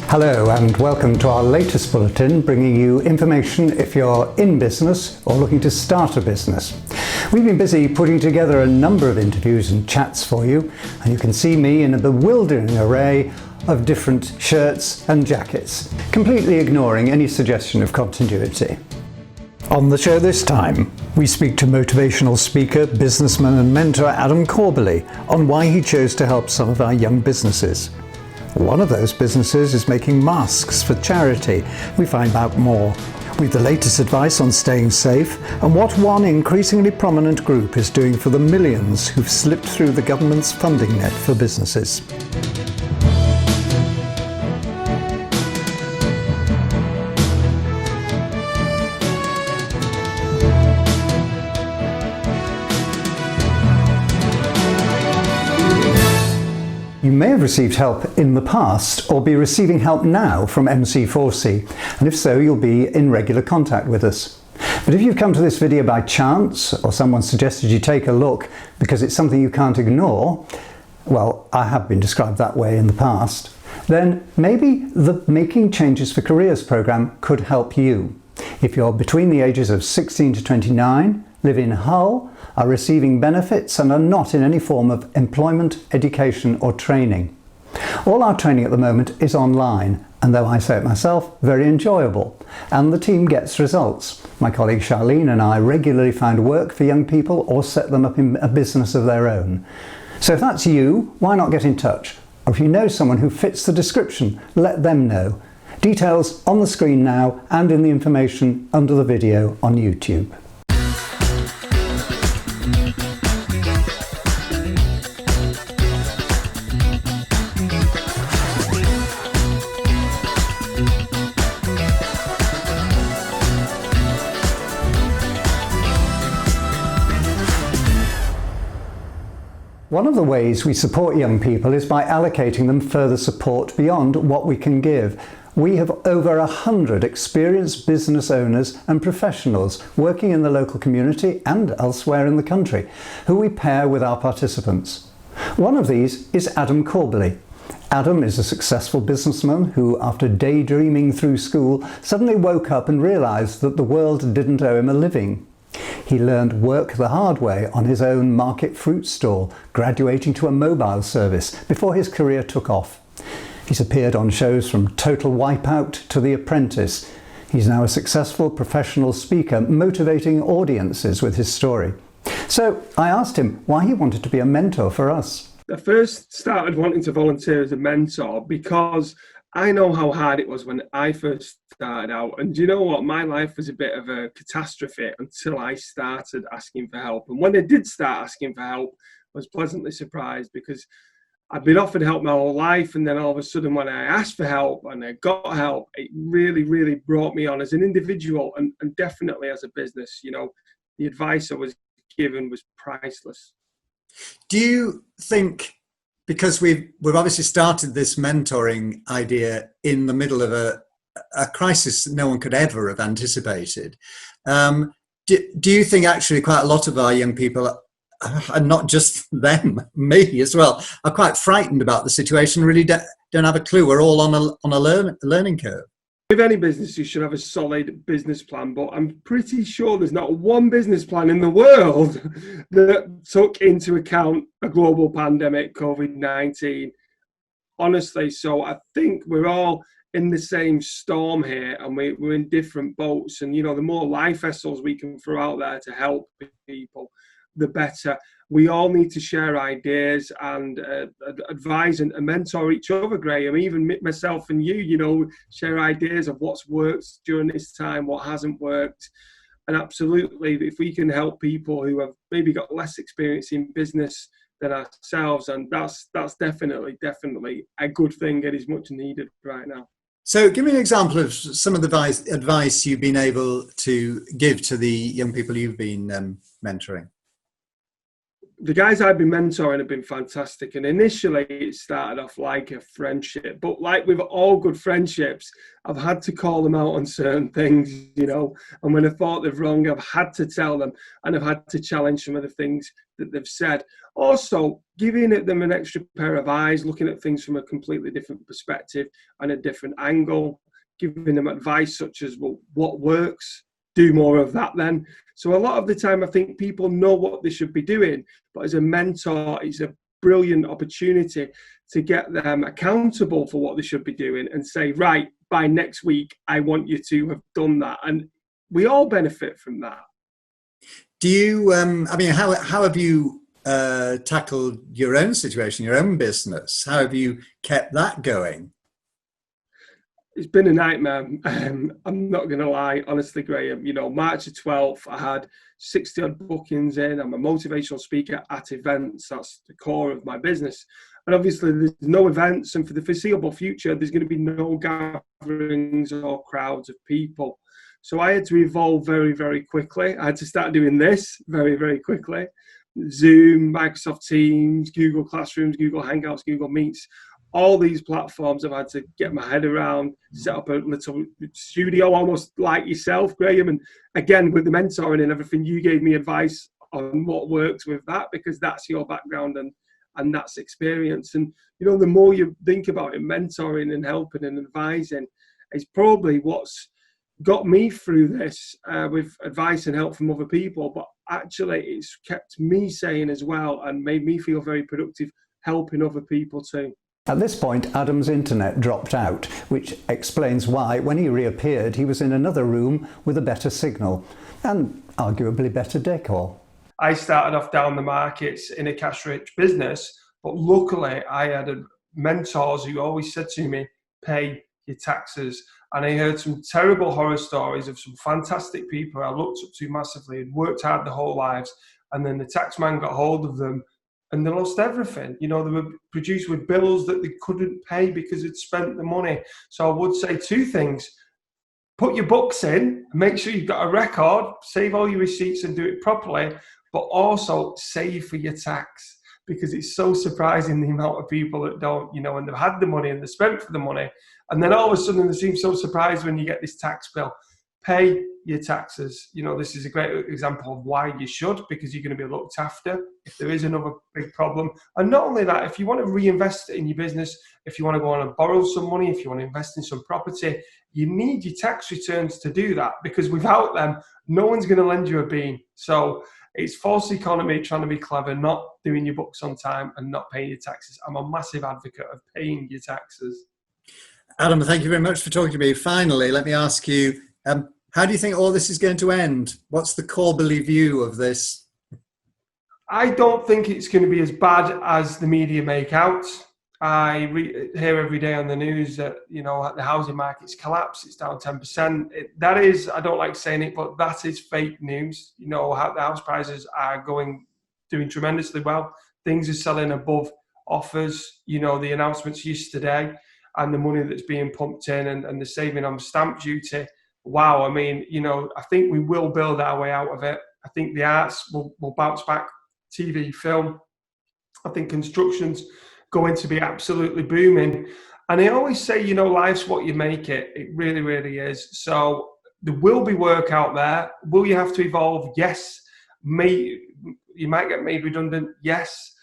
Hello and welcome to our latest bulletin, bringing you information if you're in business or looking to start a business. We've been busy putting together a number of interviews and chats for you, and you can see me in a bewildering array of different shirts and jackets, completely ignoring any suggestion of continuity. On the show this time, we speak to motivational speaker, businessman and mentor Adam Corbally on why he chose to help some of our young businesses. One of those businesses is making masks for charity. We find out more. With the latest advice on staying safe and what one increasingly prominent group is doing for the millions who've slipped through the government's funding net for businesses. You may have received help in the past or be receiving help now from MC4C, and if so, you'll be in regular contact with us. But if you've come to this video by chance or someone suggested you take a look because it's something you can't ignore, well, I have been described that way in the past, then maybe the Making Changes for Careers programme could help you. If you're between the ages of 16 to 29, live in Hull, are receiving benefits and are not in any form of employment, education or training. All our training at the moment is online, and though I say it myself, very enjoyable, and the team gets results. My colleague Charlene and I regularly find work for young people or set them up in a business of their own. So if that's you, why not get in touch? Or if you know someone who fits the description, let them know. Details on the screen now and in the information under the video on YouTube. One of the ways we support young people is by allocating them further support beyond what we can give. We have over 100 experienced business owners and professionals working in the local community and elsewhere in the country, who we pair with our participants. One of these is Adam Corbally. Adam is a successful businessman who, after daydreaming through school, suddenly woke up and realised that the world didn't owe him a living. He learned work the hard way on his own market fruit stall, graduating to a mobile service before his career took off. He's appeared on shows from Total Wipeout to The Apprentice. He's now a successful professional speaker, motivating audiences with his story. So I asked him why he wanted to be a mentor for us. I first started wanting to volunteer as a mentor because I know how hard it was when I first started out. And do you know what? My life was a bit of a catastrophe until I started asking for help. And when I did start asking for help, I was pleasantly surprised because I'd been offered help my whole life. And then all of a sudden, when I asked for help and I got help, it really, really brought me on as an individual and definitely as a business. You know, the advice I was given was priceless. Do you think, because we've obviously started this mentoring idea in the middle of a crisis that no one could ever have anticipated, do you think actually quite a lot of our young people, and not just them, me as well, are quite frightened about the situation, really don't have a clue? We're all on a learning curve. With any business, you should have a solid business plan, but I'm pretty sure there's not one business plan in the world that took into account a global pandemic, COVID-19. Honestly, so I think we're all in the same storm here and we're in different boats. And, you know, the more life vessels we can throw out there to help people, the better. We all need to share ideas and advise and mentor each other, Graham. Even myself and you know, share ideas of what's worked during this time, what hasn't worked. And absolutely, if we can help people who have maybe got less experience in business than ourselves, and that's definitely a good thing. It is much needed right now. So give me an example of some of the advice you've been able to give to the young people you've been mentoring. the guys I've been mentoring have been fantastic. And initially it started off like a friendship, but like with all good friendships, I've had to call them out on certain things, and when I thought they're wrong, I've had to tell them, and I've had to challenge some of the things that they've said. Also, giving them an extra pair of eyes, looking at things from a completely different perspective and a different angle, giving them advice such as, well, what works? Do more of that then. So a lot of the time, I think people know what they should be doing, but as a mentor, it's a brilliant opportunity to get them accountable for what they should be doing and say, right, by next week, I want you to have done that. And we all benefit from that. Do you, how have you tackled your own situation, your own business? How have you kept that going? It's been a nightmare. I'm not going to lie, honestly, Graham. March the 12th, I had 60 odd bookings in. I'm a motivational speaker at events. That's the core of my business. And obviously, there's no events. And for the foreseeable future, there's going to be no gatherings or crowds of people. So I had to evolve very, very quickly. I had to start doing this very, very quickly. Zoom, Microsoft Teams, Google Classrooms, Google Hangouts, Google Meets. All these platforms I've had to get my head around, set up a little studio almost like yourself, Graham. And again, with the mentoring and everything, you gave me advice on what works with that, because that's your background and that's experience. And, the more you think about it, mentoring and helping and advising is probably what's got me through this with advice and help from other people. But actually, it's kept me sane as well and made me feel very productive helping other people too. At this point, Adam's internet dropped out, which explains why, when he reappeared, he was in another room with a better signal and arguably better decor. I started off down the markets in a cash-rich business, but luckily I had mentors who always said to me, pay your taxes. And I heard some terrible horror stories of some fantastic people I looked up to massively, had worked hard their whole lives, and then the tax man got hold of them and they lost everything. They were produced with bills that they couldn't pay because they'd spent the money. So I would say two things. Put your books in, make sure you've got a record, save all your receipts and do it properly, but also save for your tax, because it's so surprising the amount of people that don't, and they've had the money and they spent for the money. And then all of a sudden they seem so surprised when you get this tax bill. Pay your taxes. This is a great example of why you should, because you're going to be looked after if there is another big problem. And not only that, if you want to reinvest it in your business, if you want to go on and borrow some money, if you want to invest in some property, you need your tax returns to do that, because without them, no one's going to lend you a bean. So it's false economy trying to be clever, not doing your books on time and not paying your taxes. I'm a massive advocate of paying your taxes. Adam, thank you very much for talking to me. Finally, let me ask you, how do you think all this is going to end? What's the Corbally view of this? I don't think it's going to be as bad as the media make out. I hear every day on the news that, the housing market's collapsed, it's down 10%. That is, I don't like saying it, but that is fake news. The house prices are doing tremendously well. Things are selling above offers. The announcements yesterday and the money that's being pumped in and the saving on stamp duty. Wow, I think we will build our way out of it. I think the arts will bounce back, TV, film. I think construction's going to be absolutely booming. And I always say, life's what you make it. It really, really is. So there will be work out there. Will you have to evolve? Yes. You might get made redundant. Yes.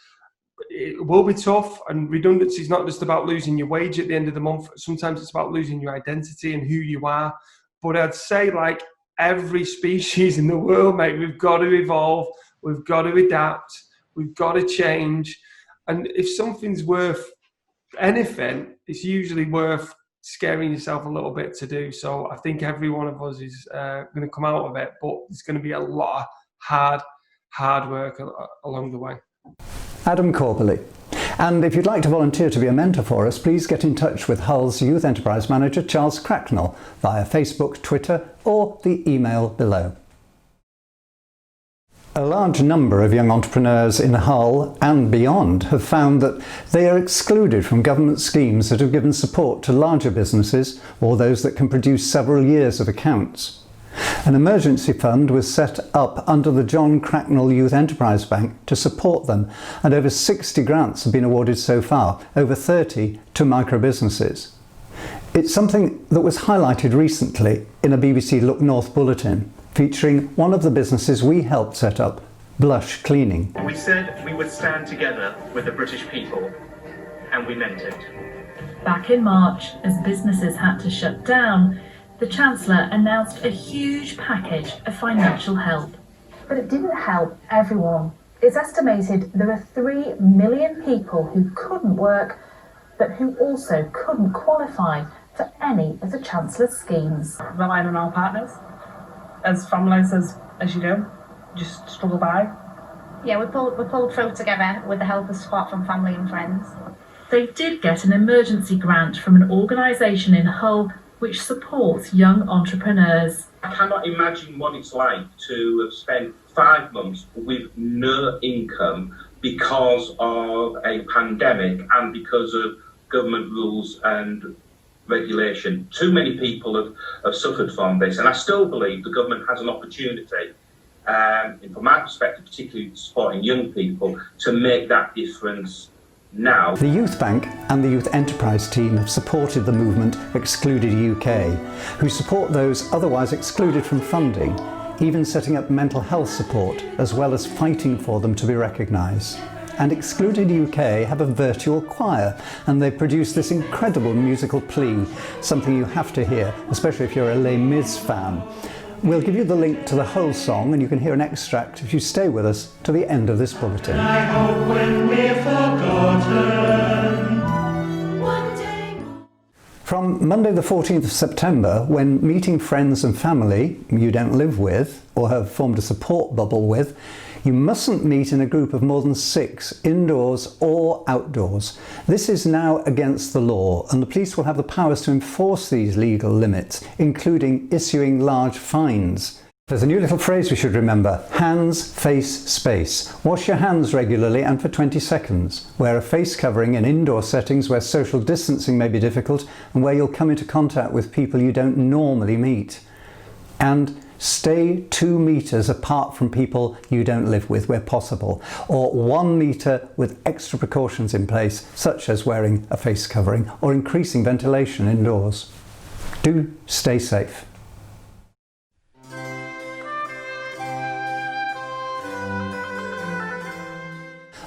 It will be tough, and redundancy is not just about losing your wage at the end of the month. Sometimes it's about losing your identity and who you are. But I'd say, like every species in the world, mate, we've got to evolve, we've got to adapt, we've got to change. And if something's worth anything, it's usually worth scaring yourself a little bit to do. So I think every one of us is going to come out of it, but there's going to be a lot of hard work along the way. Adam Corbally. And if you'd like to volunteer to be a mentor for us, please get in touch with Hull's Youth Enterprise Manager, Charles Cracknell, via Facebook, Twitter, or the email below. A large number of young entrepreneurs in Hull and beyond have found that they are excluded from government schemes that have given support to larger businesses or those that can produce several years of accounts. An emergency fund was set up under the John Cracknell Youth Enterprise Bank to support them, and over 60 grants have been awarded so far, over 30 to micro-businesses. It's something that was highlighted recently in a BBC Look North bulletin, featuring one of the businesses we helped set up, Blush Cleaning. We said we would stand together with the British people, and we meant it. Back in March, as businesses had to shut down, the Chancellor announced a huge package of financial help. But it didn't help everyone. It's estimated there are 3 million people who couldn't work, but who also couldn't qualify for any of the Chancellor's schemes. Relying on our partners, as families as you do, just struggle by. Yeah, we pulled through together with the help and support from family and friends. They did get an emergency grant from an organisation in Hull which supports young entrepreneurs. I cannot imagine what it's like to have spent 5 months with no income because of a pandemic and because of government rules and regulation. Too many people have suffered from this, and I still believe the government has an opportunity, and from my perspective, particularly supporting young people, to make that difference now. The Youth Bank and the Youth Enterprise team have supported the movement ExcludedUK, who support those otherwise excluded from funding, even setting up mental health support, as well as fighting for them to be recognised. And ExcludedUK have a virtual choir, and they produce this incredible musical plea, something you have to hear, especially if you're a Les Mis fan. We'll give you the link to the whole song, and you can hear an extract if you stay with us to the end of this bulletin. I hope when we're forgotten, one day. From Monday the 14th of September, when meeting friends and family you don't live with or have formed a support bubble with, you mustn't meet in a group of more than 6, indoors or outdoors. This is now against the law, and the police will have the powers to enforce these legal limits, including issuing large fines. There's a new little phrase we should remember: hands, face, space. Wash your hands regularly and for 20 seconds. Wear a face covering in indoor settings where social distancing may be difficult and where you'll come into contact with people you don't normally meet. And stay 2 meters apart from people you don't live with where possible, or 1 meter with extra precautions in place, such as wearing a face covering or increasing ventilation indoors. Do stay safe.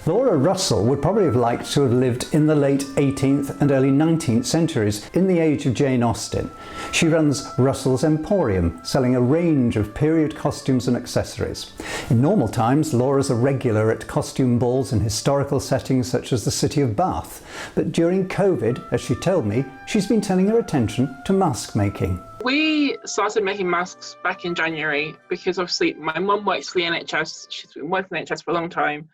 Laura Russell would probably have liked to have lived in the late 18th and early 19th centuries, in the age of Jane Austen. She runs Russell's Emporium, selling a range of period costumes and accessories. In normal times, Laura's a regular at costume balls in historical settings such as the city of Bath. But during COVID, as she told me, she's been turning her attention to mask making. We started making masks back in January because obviously my mum works for the NHS. She's been working for the NHS for a long time.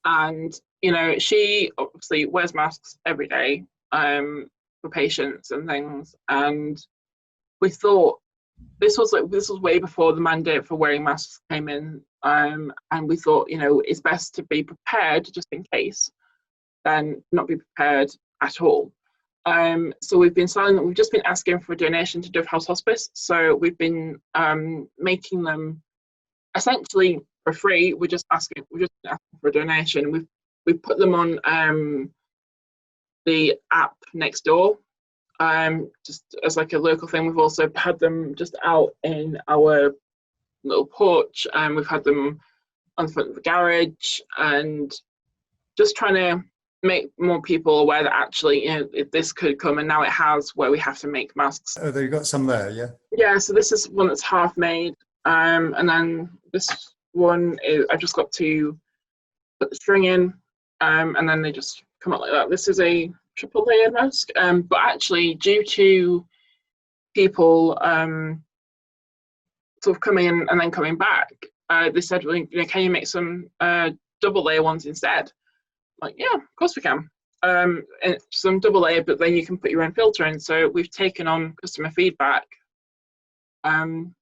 And, you know, she obviously wears masks every day for patients and things. And we thought this was way before the mandate for wearing masks came in. And we thought, you know, it's best to be prepared just in case than not be prepared at all. So we've just been asking for a donation to Dove House Hospice. So we've been making them essentially for free. We're just asking for a donation. We've put them on the app next door, just as like a local thing. We've also had them just out in our little porch, and we've had them on the front of the garage, and just trying to make more people aware that actually, you know, if this could come, and now it has, where we have to make masks. Oh, you've got some there, yeah? Yeah, so this is one that's half made, and then this one is, I've just got to put the string in, and then they just come out like that. This is a triple layered mask, but actually due to people sort of coming in and then coming back, they said, well, you know, can you make some double layer ones instead? Like, yeah, of course we can. And some double layer, but then you can put your own filter in. So we've taken on customer feedback, and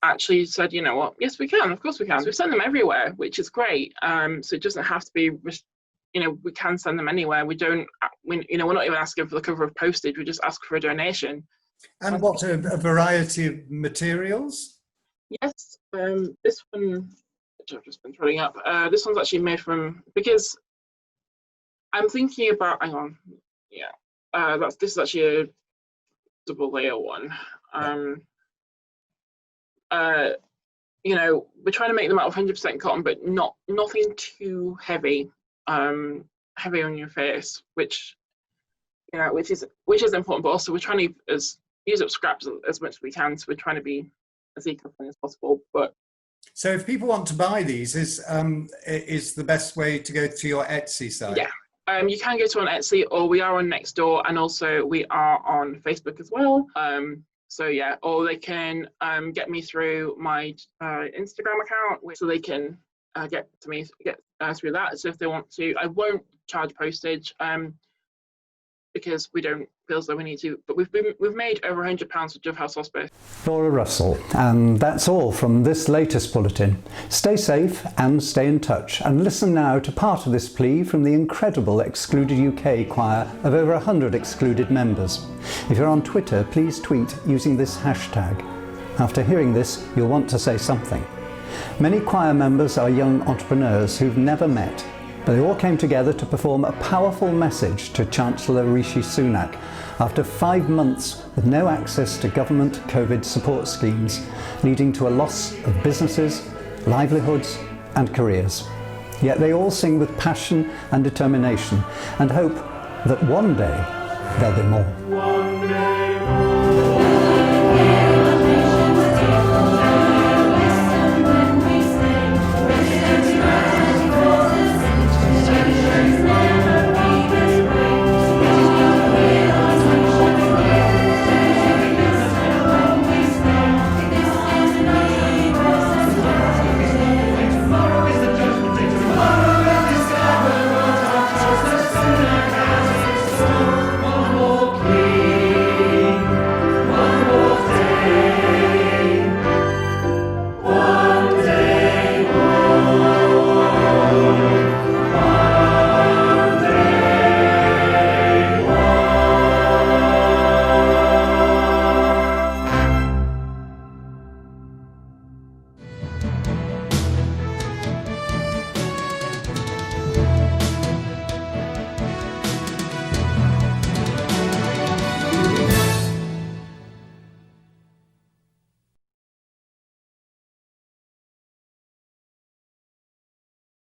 actually said, you know what, yes we can, of course we can. So we send them everywhere, which is great. So it doesn't have to be, you know, we can send them anywhere. We're not even asking for the cover of postage, we just ask for a donation. And what, a variety of materials? Yes, this one, which I've just been throwing up, this one's actually made from, because I'm thinking about, hang on, yeah, this is actually a double layer one. You know, we're trying to make them out of 100% cotton, but nothing too heavy, heavy on your face, which, you know, which is important, but also we're trying to use up scraps as much as we can, so we're trying to be as eco-friendly as possible. But so if people want to buy these, is the best way to go to your Etsy site? Yeah, you can go to on Etsy, or we are on Nextdoor, and also we are on Facebook as well. So yeah, or they can get me through my Instagram account, so they can get to me through that. So if they want to, I won't charge postage because we don't feel as though we need to. But we've made over £100 for Dove House Hospice. Laura Russell, and that's all from this latest bulletin. Stay safe and stay in touch, and listen now to part of this plea from the incredible Excluded UK choir of over 100 excluded members. If you're on Twitter, please tweet using this hashtag. After hearing this, you'll want to say something. Many choir members are young entrepreneurs who've never met, but they all came together to perform a powerful message to Chancellor Rishi Sunak after 5 months with no access to government COVID support schemes, leading to a loss of businesses, livelihoods and careers. Yet they all sing with passion and determination and hope that one day there'll be more.